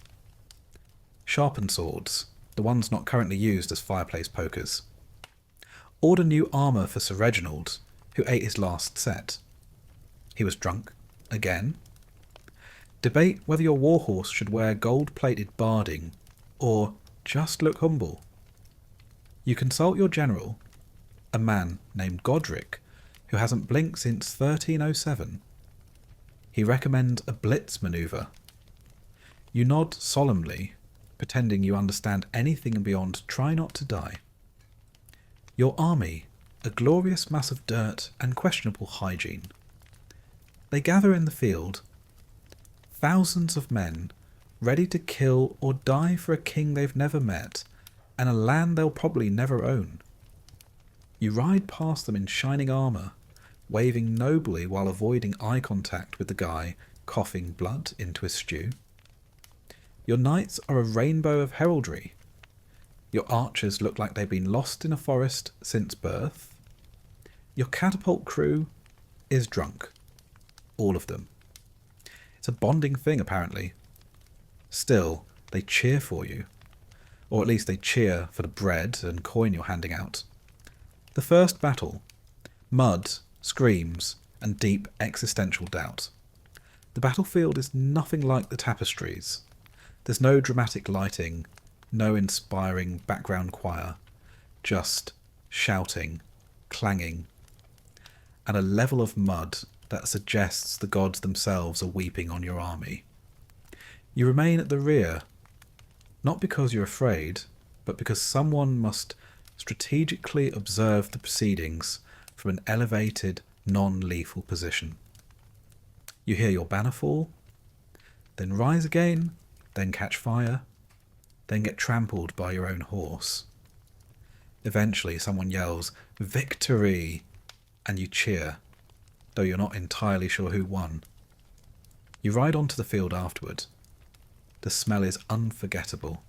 Sharpen swords, the ones not currently used as fireplace pokers. Order new armour for Sir Reginald, who ate his last set. He was drunk, again. Debate whether your warhorse should wear gold-plated barding, or just look humble. You consult your general, a man named Godric, who hasn't blinked since 1307. He recommends a blitz manoeuvre. You nod solemnly, pretending you understand anything beyond try not to die. Your army, a glorious mass of dirt and questionable hygiene. They gather in the field, thousands of men, ready to kill or die for a king they've never met, and a land they'll probably never own. You ride past them in shining armour, waving nobly while avoiding eye contact with the guy coughing blood into his stew. Your knights are a rainbow of heraldry. Your archers look like they've been lost in a forest since birth. Your catapult crew is drunk. All of them. It's a bonding thing, apparently. Still, they cheer for you. Or at least they cheer for the bread and coin you're handing out. The first battle. Mud, screams, and deep existential doubt. The battlefield is nothing like the tapestries. There's no dramatic lighting, no inspiring background choir, just shouting, clanging, and a level of mud that suggests the gods themselves are weeping on your army. You remain at the rear, not because you're afraid, but because someone must strategically observe the proceedings from an elevated, non-lethal position. You hear your banner fall, then rise again, then catch fire, then get trampled by your own horse. Eventually someone yells, "Victory!" and you cheer, though you're not entirely sure who won. You ride onto the field afterward. The smell is unforgettable.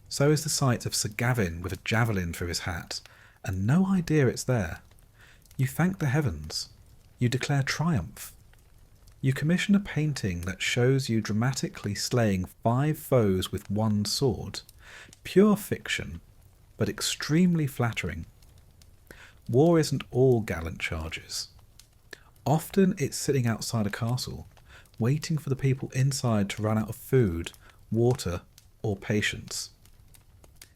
So is the sight of Sir Gavin with a javelin through his hat, and no idea it's there. You thank the heavens. You declare triumph. You commission a painting that shows you dramatically slaying 5 foes with 1 sword. Pure fiction, but extremely flattering. War isn't all gallant charges. Often it's sitting outside a castle, waiting for the people inside to run out of food, water, or patience.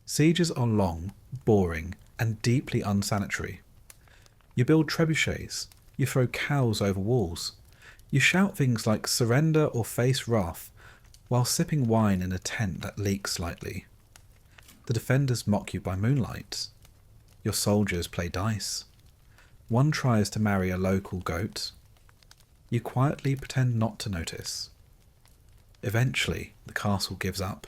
Sieges are long, boring, and deeply unsanitary. You build trebuchets, you throw cows over walls, you shout things like surrender or face wrath while sipping wine in a tent that leaks slightly. The defenders mock you by moonlight. Your soldiers play dice. One tries to marry a local goat. You quietly pretend not to notice. Eventually, the castle gives up.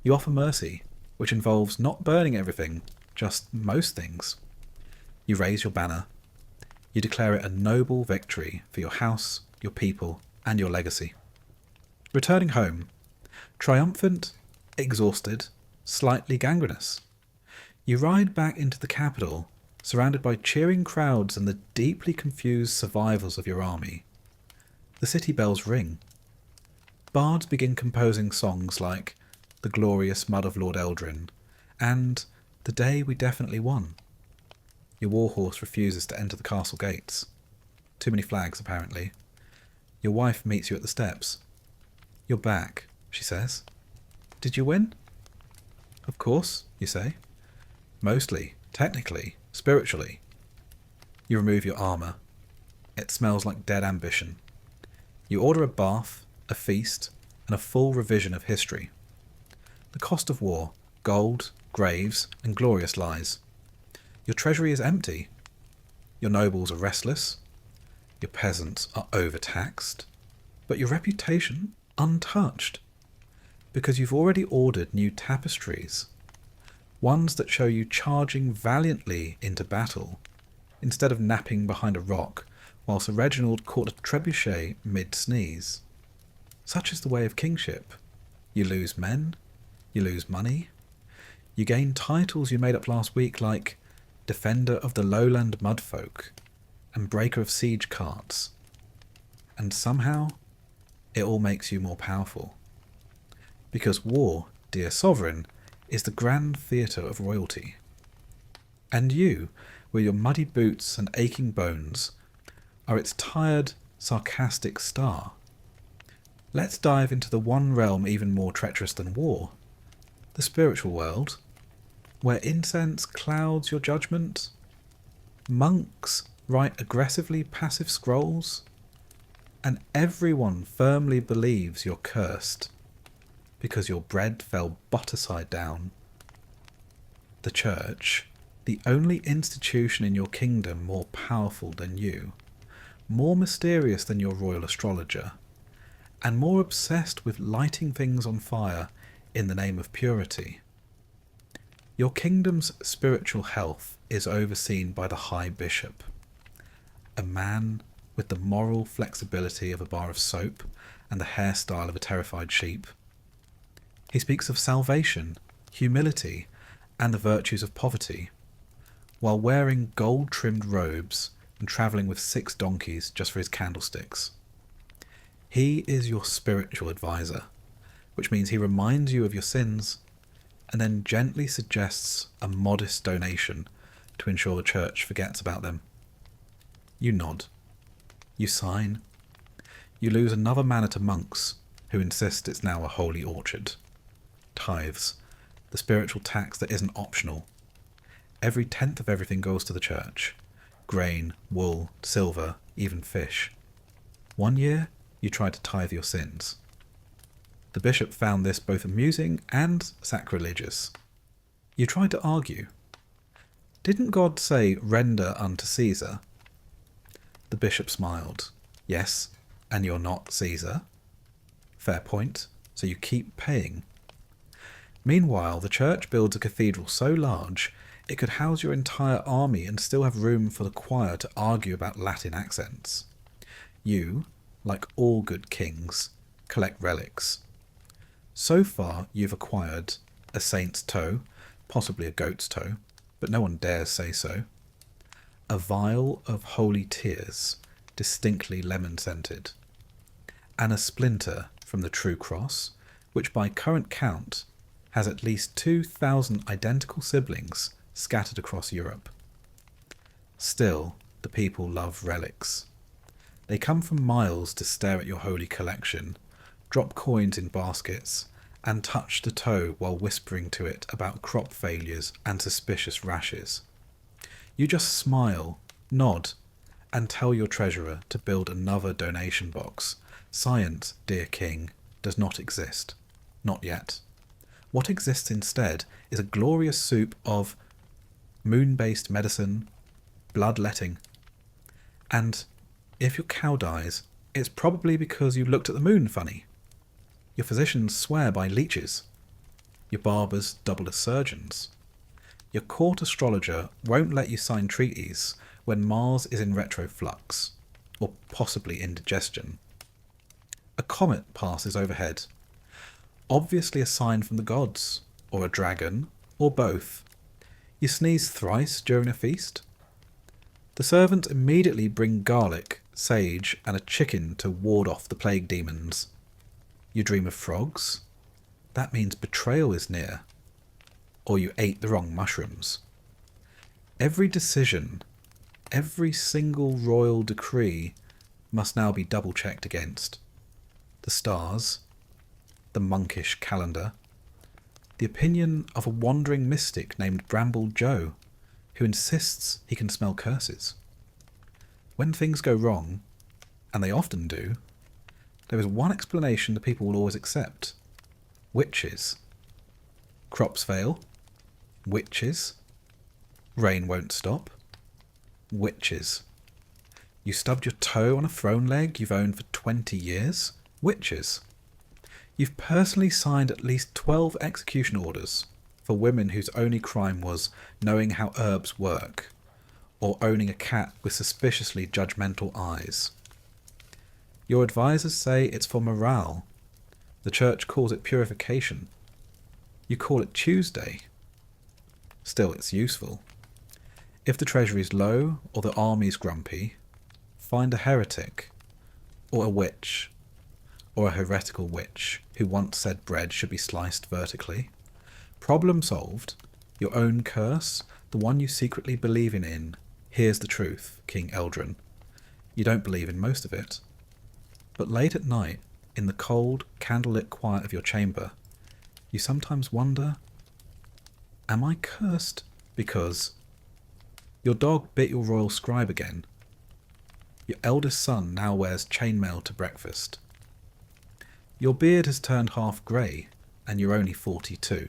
You offer mercy, which involves not burning everything, just most things. You raise your banner. You declare it a noble victory for your house, your people, and your legacy. Returning home, triumphant, exhausted, slightly gangrenous. You ride back into the capital, surrounded by cheering crowds and the deeply confused survivors of your army. The city bells ring. Bards begin composing songs like "The Glorious Mud of Lord Eldrin" and "The Day We Definitely Won." Your warhorse refuses to enter the castle gates. Too many flags, apparently. Your wife meets you at the steps. "You're back," she says. "Did you win?" "Of course," you say. "Mostly, technically, spiritually." You remove your armour. It smells like dead ambition. You order a bath, a feast, and a full revision of history. The cost of war: gold, graves, and glorious lies. Your treasury is empty. Your nobles are restless. Your peasants are overtaxed. But your reputation untouched. Because you've already ordered new tapestries. Ones that show you charging valiantly into battle, instead of napping behind a rock while Sir Reginald caught a trebuchet mid-sneeze. Such is the way of kingship. You lose men. You lose money. You gain titles you made up last week like Defender of the Lowland Mudfolk and Breaker of Siege Carts. And somehow, it all makes you more powerful. Because war, dear sovereign, is the grand theatre of royalty. And you, with your muddy boots and aching bones, are its tired, sarcastic star. Let's dive into the one realm even more treacherous than war, the spiritual world, where incense clouds your judgment. Monks write aggressively passive scrolls, and everyone firmly believes you're cursed because your bread fell butter side down. The church, the only institution in your kingdom more powerful than you, more mysterious than your royal astrologer, and more obsessed with lighting things on fire in the name of purity. Your kingdom's spiritual health is overseen by the High Bishop, a man with the moral flexibility of a bar of soap and the hairstyle of a terrified sheep. He speaks of salvation, humility, and the virtues of poverty, while wearing gold-trimmed robes and travelling with 6 donkeys just for his candlesticks. He is your spiritual advisor, which means he reminds you of your sins and then gently suggests a modest donation to ensure the church forgets about them. You nod. You sign. You lose another manor to monks, who insist it's now a holy orchard. Tithes, the spiritual tax that isn't optional. Every tenth of everything goes to the church. Grain, wool, silver, even fish. One year, you tried to tithe your sins. The bishop found this both amusing and sacrilegious. You tried to argue. Didn't God say, "Render unto Caesar"? The bishop smiled. Yes, and you're not Caesar. Fair point, so you keep paying. Meanwhile, the church builds a cathedral so large it could house your entire army and still have room for the choir to argue about Latin accents. You, like all good kings, collect relics. So far you've acquired a saint's toe, possibly a goat's toe, but no one dares say so. A vial of holy tears, distinctly lemon-scented. And a splinter from the true cross, which by current count has at least 2,000 identical siblings scattered across Europe. Still, the people love relics. They come from miles to stare at your holy collection, drop coins in baskets, and touch the toe while whispering to it about crop failures and suspicious rashes. You just smile, nod, and tell your treasurer to build another donation box. Science, dear king, does not exist. Not yet. What exists instead is a glorious soup of moon-based medicine, bloodletting, and if your cow dies, it's probably because you looked at the moon funny. Your physicians swear by leeches. Your barbers double as surgeons. Your court astrologer won't let you sign treaties when Mars is in retroflux, or possibly indigestion. A comet passes overhead. Obviously a sign from the gods, or a dragon, or both. You sneeze thrice during a feast. The servants immediately bring garlic, sage, and a chicken to ward off the plague demons. You dream of frogs. That means betrayal is near. Or you ate the wrong mushrooms. Every decision, every single royal decree must now be double-checked against. The stars, the monkish calendar, the opinion of a wandering mystic named Bramble Joe, who insists he can smell curses. When things go wrong, and they often do, there is one explanation the people will always accept. Witches. Crops fail. Witches. Rain won't stop. Witches. You stubbed your toe on a throne leg you've owned for 20 years. Witches. You've personally signed at least 12 execution orders for women whose only crime was knowing how herbs work, or owning a cat with suspiciously judgmental eyes. Your advisors say it's for morale. The church calls it purification. You call it Tuesday. Still, it's useful. If the treasury's low or the army's grumpy, find a heretic, or a witch, or a heretical witch who once said bread should be sliced vertically. Problem solved. Your own curse, the one you secretly believe in. Here's the truth, King Eldrin. You don't believe in most of it. But late at night, in the cold, candlelit quiet of your chamber, you sometimes wonder, am I cursed because your dog bit your royal scribe again? Your eldest son now wears chainmail to breakfast. Your beard has turned half grey, and you're only 42.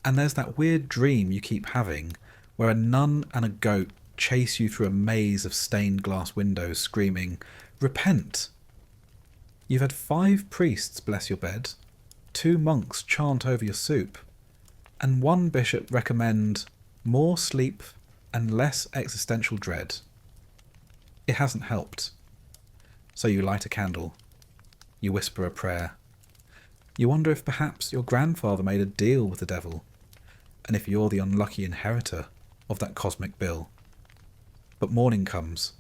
And there's that weird dream you keep having, where a nun and a goat chase you through a maze of stained glass windows screaming, "Repent!" You've had 5 priests bless your bed, 2 monks chant over your soup, and 1 bishop recommend more sleep and less existential dread. It hasn't helped. So you light a candle. You whisper a prayer. You wonder if perhaps your grandfather made a deal with the devil, and if you're the unlucky inheritor of that cosmic bill. But morning comes.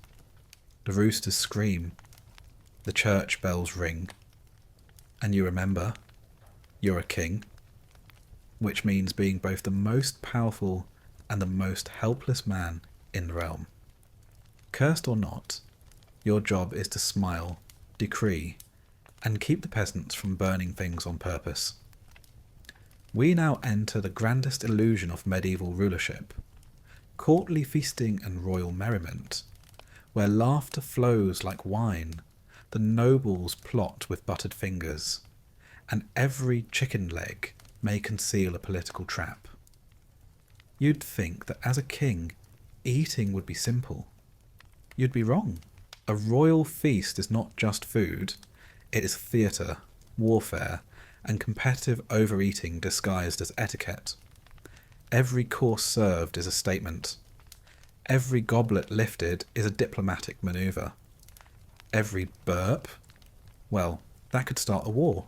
The roosters scream. The church bells ring. And you remember, you're a king, which means being both the most powerful and the most helpless man in the realm. Cursed or not, your job is to smile, decree, and keep the peasants from burning things on purpose. We now enter the grandest illusion of medieval rulership, courtly feasting and royal merriment, where laughter flows like wine, the nobles plot with buttered fingers, and every chicken leg may conceal a political trap. You'd think that as a king, eating would be simple. You'd be wrong. A royal feast is not just food, it is theatre, warfare, and competitive overeating disguised as etiquette. Every course served is a statement. Every goblet lifted is a diplomatic manoeuvre. Every burp, well, that could start a war,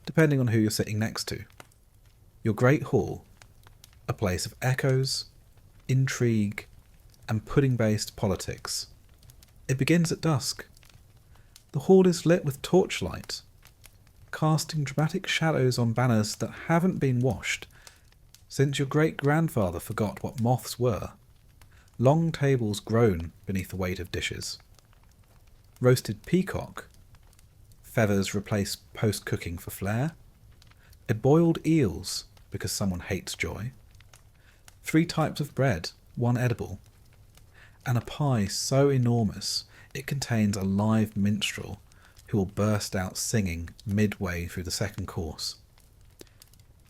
depending on who you're sitting next to. Your great hall, a place of echoes, intrigue, and pudding-based politics. It begins at dusk. The hall is lit with torchlight, casting dramatic shadows on banners that haven't been washed since your great-grandfather forgot what moths were. Long tables groan beneath the weight of dishes. Roasted peacock. Feathers replace post-cooking for flair. Boiled eels, because someone hates joy. 3 types of bread, 1 edible. And a pie so enormous it contains a live minstrel who will burst out singing midway through the second course.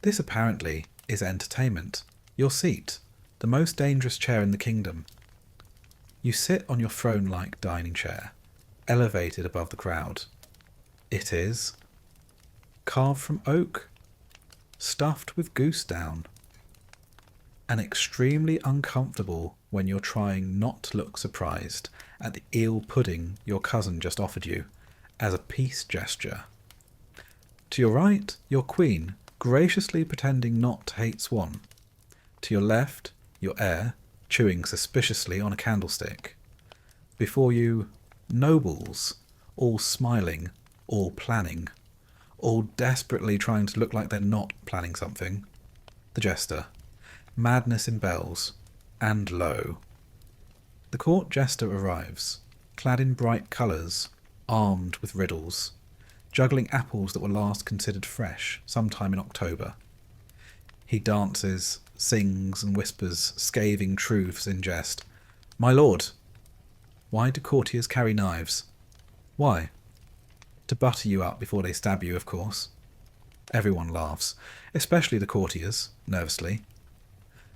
This apparently is entertainment. Your seat, the most dangerous chair in the kingdom. You sit on your throne-like dining chair, elevated above the crowd. It is carved from oak, stuffed with goose down, and extremely uncomfortable when you're trying not to look surprised at the eel pudding your cousin just offered you as a peace gesture. To your right, your queen, graciously pretending not to hate swan. To your left, your heir, chewing suspiciously on a candlestick. Before you, nobles, all smiling, all planning, all desperately trying to look like they're not planning something. The jester, madness in bells, and lo, the court jester arrives, clad in bright colours, armed with riddles, juggling apples that were last considered fresh sometime in October. He dances, sings, and whispers scathing truths in jest. My lord, why do courtiers carry knives? Why? To butter you up before they stab you, of course. Everyone laughs, especially the courtiers, nervously.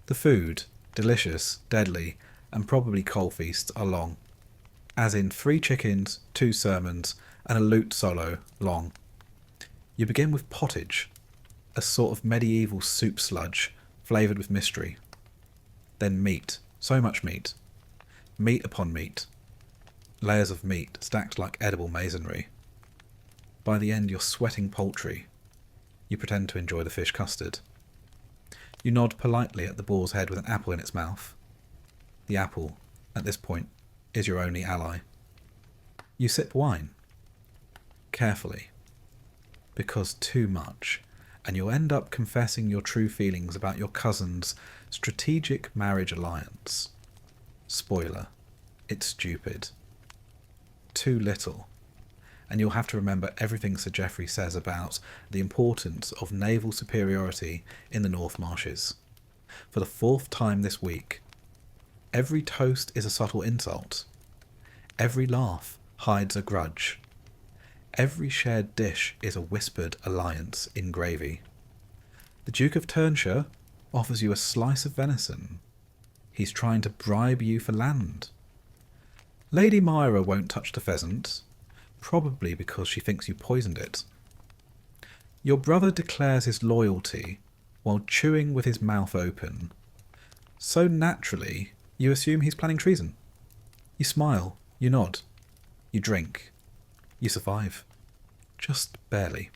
The food, delicious, deadly, and probably coal feasts are long, as in 3 chickens, 2 sermons, and a lute solo long. You begin with pottage, a sort of medieval soup sludge flavoured with mystery. Then meat, so much meat. Meat upon meat. Layers of meat stacked like edible masonry. By the end you're sweating poultry. You pretend to enjoy the fish custard. You nod politely at the boar's head with an apple in its mouth. The apple, at this point, is your only ally. You sip wine. Carefully. Because too much, and you'll end up confessing your true feelings about your cousin's strategic marriage alliance. Spoiler, it's stupid. Too little. And you'll have to remember everything Sir Geoffrey says about the importance of naval superiority in the North Marshes. For the 4th time this week, every toast is a subtle insult. Every laugh hides a grudge. Every shared dish is a whispered alliance in gravy. The Duke of Turnshire offers you a slice of venison. He's trying to bribe you for land. Lady Myra won't touch the pheasant, probably because she thinks you poisoned it. Your brother declares his loyalty while chewing with his mouth open. So naturally, you assume he's planning treason. You smile, you nod, you drink, you survive. Just barely.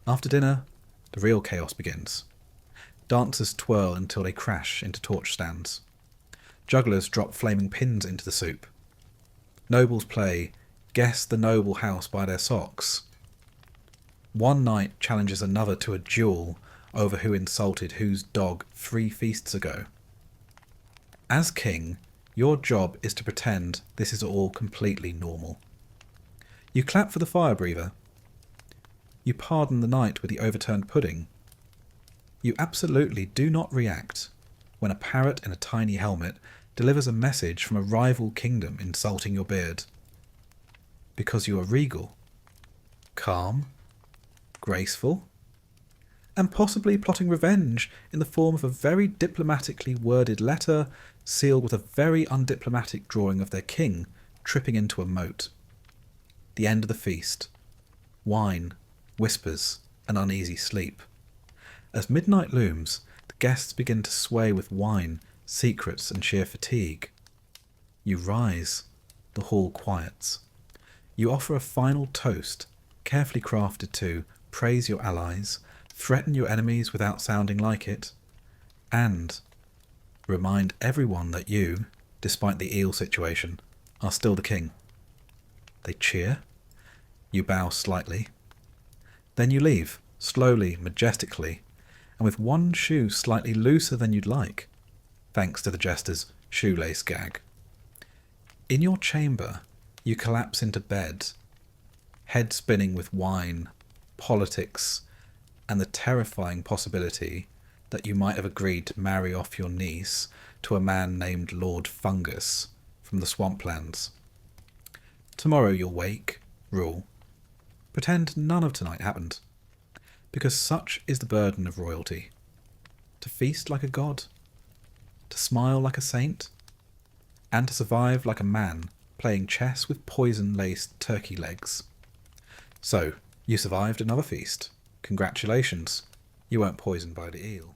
After dinner, the real chaos begins. Dancers twirl until they crash into torch stands. Jugglers drop flaming pins into the soup. Nobles play Guess the Noble House by their socks. One knight challenges another to a duel over who insulted whose dog 3 feasts ago. As king, your job is to pretend this is all completely normal. You clap for the fire breather. You pardon the knight with the overturned pudding. You absolutely do not react when a parrot in a tiny helmet delivers a message from a rival kingdom insulting your beard. Because you are regal, calm, graceful, and possibly plotting revenge in the form of a very diplomatically worded letter sealed with a very undiplomatic drawing of their king tripping into a moat. The end of the feast. Wine, whispers, and uneasy sleep. As midnight looms, the guests begin to sway with wine, secrets, and sheer fatigue. You rise. The hall quiets. You offer a final toast, carefully crafted to praise your allies, threaten your enemies without sounding like it, and remind everyone that you, despite the eel situation, are still the king. They cheer. You bow slightly. Then you leave, slowly, majestically, and with one shoe slightly looser than you'd like, thanks to the jester's shoelace gag. In your chamber, you collapse into bed, head spinning with wine, politics, and the terrifying possibility that you might have agreed to marry off your niece to a man named Lord Fungus from the swamplands. Tomorrow you'll wake, rule. Pretend none of tonight happened, because such is the burden of royalty. To feast like a god, to smile like a saint, and to survive like a man playing chess with poison-laced turkey legs. So, you survived another feast. Congratulations, you weren't poisoned by the eel.